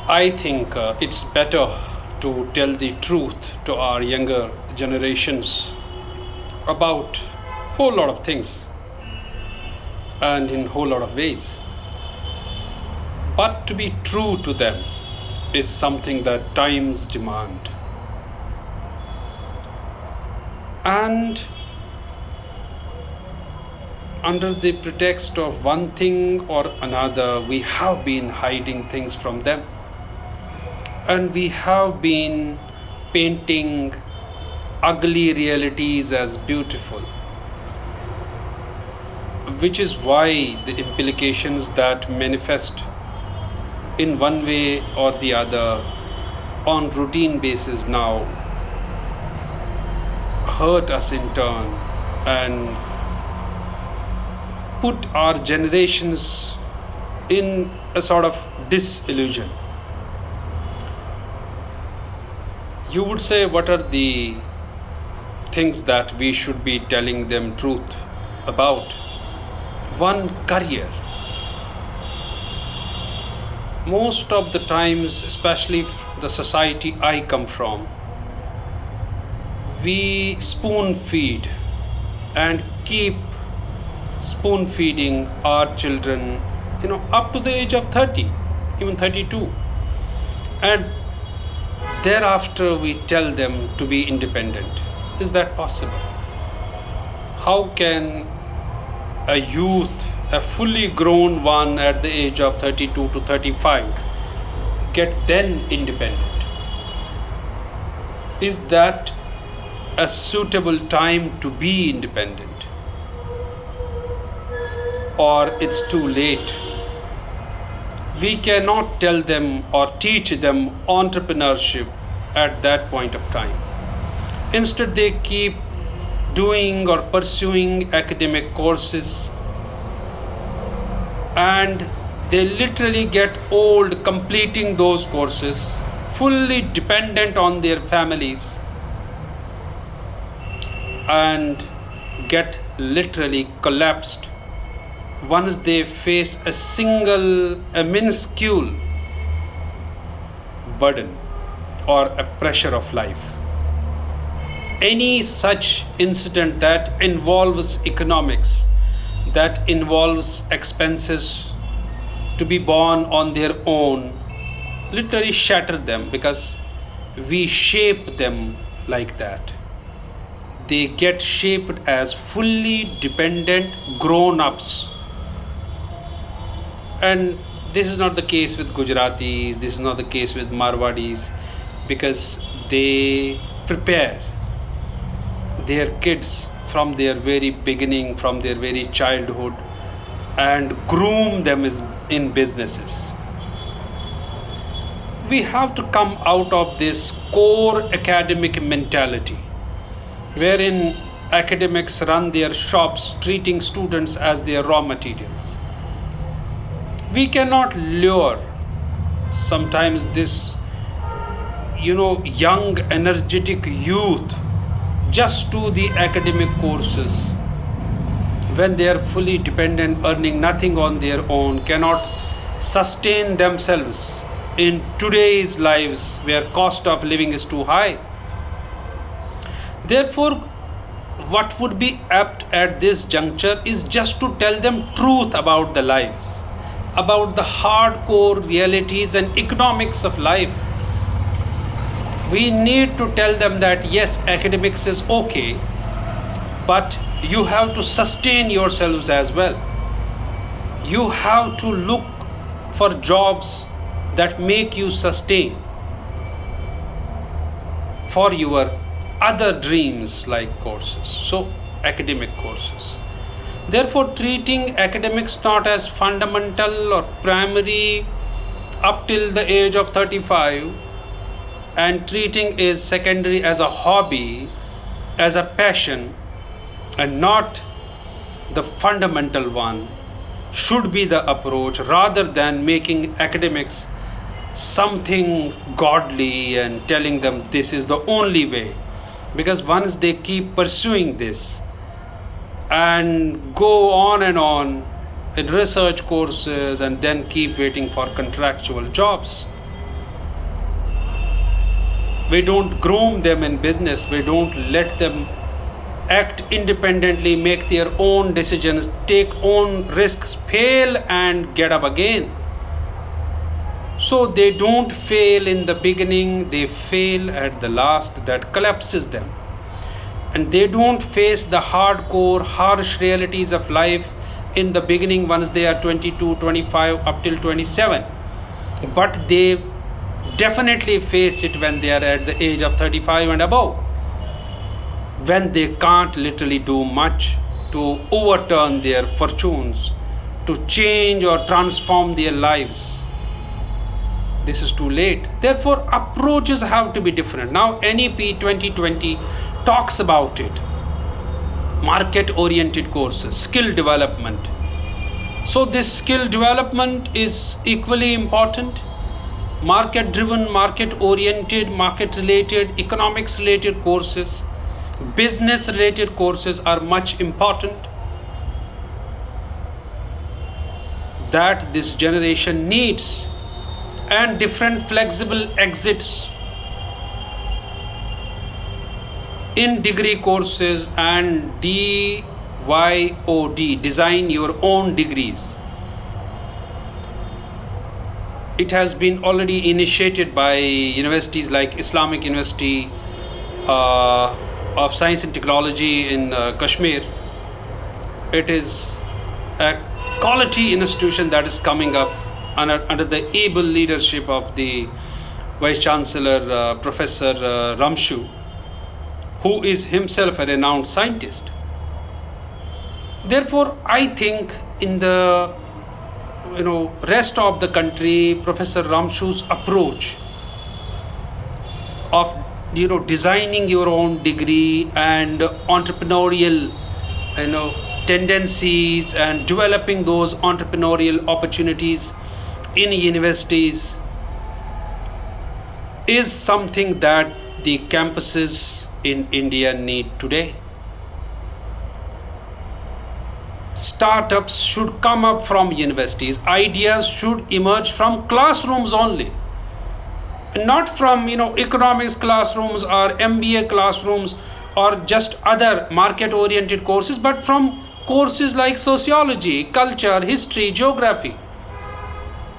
I think it's better to tell the truth to our younger generations about whole lot of things and in whole lot of ways. But to be true to them is something that times demand. And under the pretext of one thing or another, we have been hiding things from them. And we have been painting ugly realities as beautiful, which is why the implications that manifest in one way or the other on routine basis now hurt us in turn and put our generations in a sort of disillusion. You would say, what are the things that we should be telling them truth about? One, career. Most of the times, especially the society I come from, we spoon feed and keep spoon feeding our children, up to the age of 30, even 32. And thereafter we tell them to be independent. Is that possible? How can a youth, a fully grown one at the age of 32 to 35, get then independent? Is that a suitable time to be independent? Or it's too late? We cannot tell them or teach them entrepreneurship at that point of time. Instead, they keep doing or pursuing academic courses, and they literally get old completing those courses, fully dependent on their families, and get literally collapsed once they face a minuscule burden or a pressure of life. Any such incident that involves economics, that involves expenses to be borne on their own, literally shatter them, because we shape them like that. They get shaped as fully dependent grown-ups. And this is not the case with Gujaratis, this is not the case with Marwadis, because they prepare their kids from their very beginning, from their very childhood, and groom them in businesses. We have to come out of this core academic mentality, wherein academics run their shops treating students as their raw materials. We cannot lure sometimes this young energetic youth just to the academic courses when they are fully dependent, earning nothing on their own, cannot sustain themselves in today's lives where cost of living is too high. Therefore, what would be apt at this juncture is just to tell them truth about the lives, about the hardcore realities and economics of life. We need to tell them that yes, academics is okay, but you have to sustain yourselves as well. You have to look for jobs that make you sustain for your other dreams like courses, so academic courses. Therefore, treating academics not as fundamental or primary up till the age of 35, and treating is secondary as a hobby, as a passion, and not the fundamental one, should be the approach, rather than making academics something godly and telling them this is the only way. Because once they keep pursuing this and go on and on in research courses and then keep waiting for contractual jobs, We don't groom them in business. We don't let them act independently, make their own decisions, take own risks, fail and get up again. So they don't fail in the beginning, they fail at the last. That collapses them. And they don't face the hardcore, harsh realities of life in the beginning once they are 22, 25, up till 27. But they definitely face it when they are at the age of 35 and above, when they can't literally do much to overturn their fortunes, to change or transform their lives. This is too late. Therefore, approaches have to be different. Now, NEP 2020 talks about it. Market oriented courses, skill development. So, this skill development is equally important. Market driven, market oriented, market related, economics related courses, business related courses are much important that this generation needs, and different flexible exits in degree courses and DYOD, design your own degrees. It has been already initiated by universities like Islamic University of Science and Technology in Kashmir. It is a quality institution that is coming up under the able leadership of the Vice Chancellor, Professor Ramshu, who is himself a renowned scientist. Therefore, I think in the rest of the country, Professor Ramshu's approach of designing your own degree and entrepreneurial tendencies and developing those entrepreneurial opportunities in universities is something that the campuses in India need today. Startups should come up from universities. Ideas should emerge from classrooms only, not from economics classrooms or MBA classrooms or just other market oriented courses, but from courses like sociology, culture, history, geography.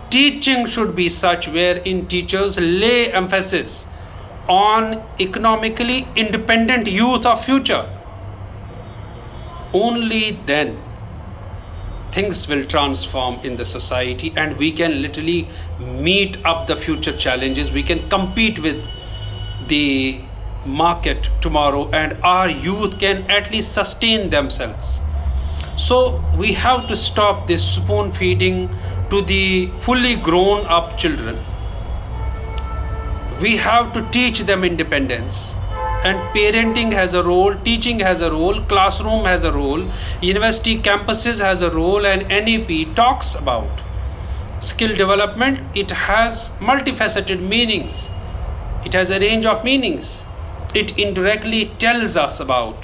Teaching should be such wherein teachers lay emphasis on economically independent youth of future. Only then things will transform in the society and we can literally meet up the future challenges. We can compete with the market tomorrow and our youth can at least sustain themselves. So we have to stop this spoon feeding to the fully grown up children. We have to teach them independence, and parenting has a role, teaching has a role, classroom has a role, university campuses has a role, and NEP talks about skill development. It has multifaceted meanings. It has a range of meanings. It indirectly tells us about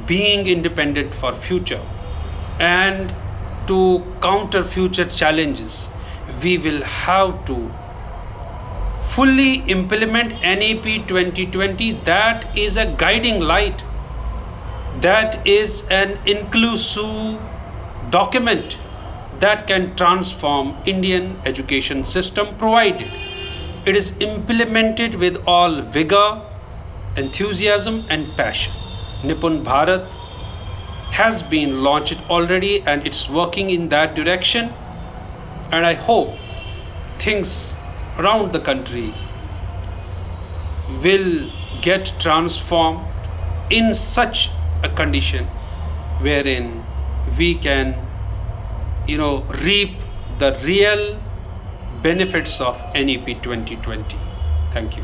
being independent for future, and to counter future challenges we will have to fully implement NEP 2020. That is a guiding light, that is an inclusive document that can transform Indian education system, provided it is implemented with all vigor, enthusiasm and passion. Nipun Bharat has been launched already and it's working in that direction, and I hope things around the country will get transformed in such a condition wherein we can reap the real benefits of NEP 2020. Thank you.